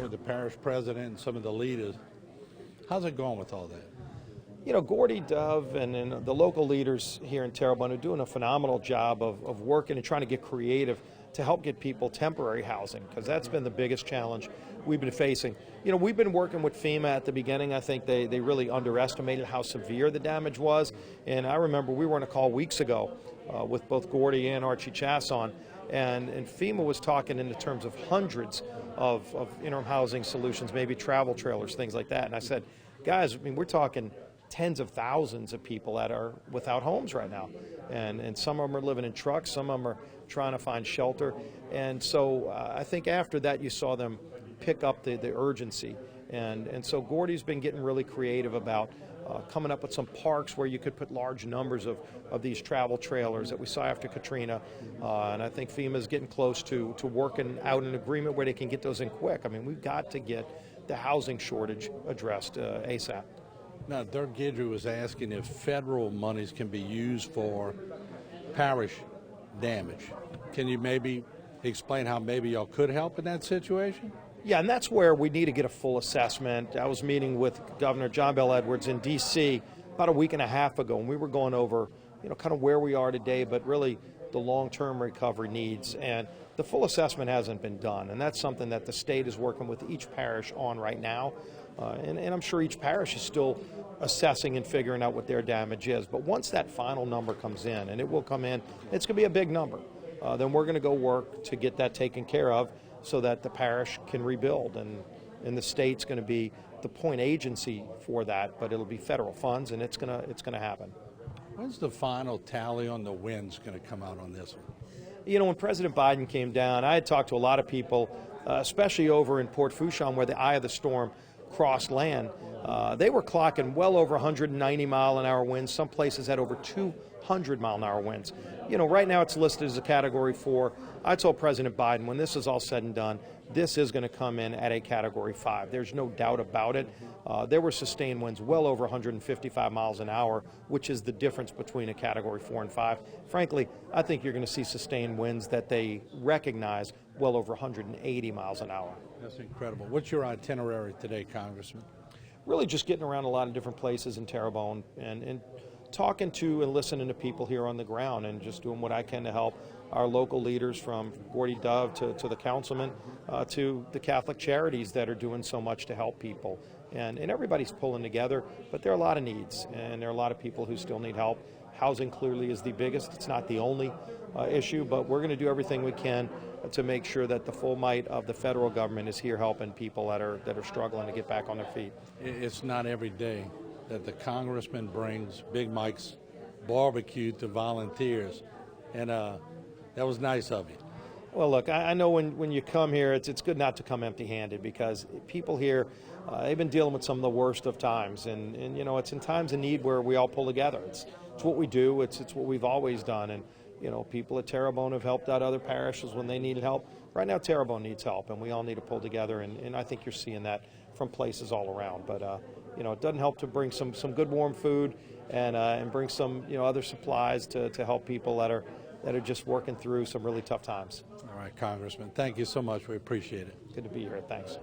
with the parish president and some of the leaders. How's it going with all that? You know, Gordy, Dove, and the local leaders here in Terrebonne are doing a phenomenal job of working and trying to get creative to help get people temporary housing, because that's been the biggest challenge we've been facing. You know, we've been working with FEMA at the beginning. I think they really underestimated how severe the damage was. And I remember we were on a call weeks ago with both Gordy and Archie Chasson, and FEMA was talking in the terms of hundreds of interim housing solutions, maybe travel trailers, things like that. And I said, guys, I mean, we're talking tens of thousands of people that are without homes right now. And some of them are living in trucks, some of them are trying to find shelter. And so I think after that you saw them pick up the urgency. And so Gordy's been getting really creative about coming up with some parks where you could put large numbers of these travel trailers that we saw after Katrina. And I think FEMA's getting close to working out an agreement where they can get those in quick. I mean, we've got to get the housing shortage addressed ASAP. Now, Dirk Guidry was asking if federal monies can be used for parish damage. Can you maybe explain how maybe y'all could help in that situation? Yeah, and that's where we need to get a full assessment. I was meeting with Governor John Bel Edwards in D.C. about a week and a half ago, and we were going over, you know, kind of where we are today, but really the long-term recovery needs. And the full assessment hasn't been done, and that's something that the state is working with each parish on right now. And I'm sure each parish is still assessing and figuring out what their damage is. But once that final number comes in, and it will come in, it's going to be a big number, then we're going to go work to get that taken care of so that the parish can rebuild. And the state's going to be the point agency for that, but it'll be federal funds, and it's going to happen. When's the final tally on the wins going to come out on this one? You know, when President Biden came down, I had talked to a lot of people, especially over in Port Fourchon, where the eye of the storm crossed land. They were clocking well over 190 mile an hour winds. Some places had over 200 mile an hour winds. You know, right now it's listed as a Category 4. I told President Biden, when this is all said and done, this is going to come in at a Category 5. There's no doubt about it. There were sustained winds well over 155 miles an hour, which is the difference between a Category 4 and 5. Frankly, I think you're going to see sustained winds that they recognize well over 180 miles an hour. That's incredible. What's your itinerary today, Congressman? Really just getting around a lot of different places in Terrebonne and talking to and listening to people here on the ground and just doing what I can to help our local leaders, from Gordy Dove to the councilman to the Catholic charities that are doing so much to help people. And everybody's pulling together, but there are a lot of needs, and there are a lot of people who still need help. Housing clearly is the biggest. It's not the only issue, but we're going to do everything we can to make sure that the full might of the federal government is here helping people that are struggling to get back on their feet. It's not every day that the congressman brings Big Mike's barbecue to volunteers, and that was nice of you. Well, look, I know when you come here, it's good not to come empty-handed, because people here, they've been dealing with some of the worst of times, and you know, it's in times of need where we all pull together. It's what we do. It's what we've always done, and you know, people at Terrebonne have helped out other parishes when they needed help. Right now, Terrebonne needs help, and we all need to pull together, and I think you're seeing that from places all around. But you know, it doesn't help to bring some good warm food and bring some, you know, other supplies to help people that are just working through some really tough times. All right, Congressman, thank you so much. We appreciate it. Good to be here. Thanks.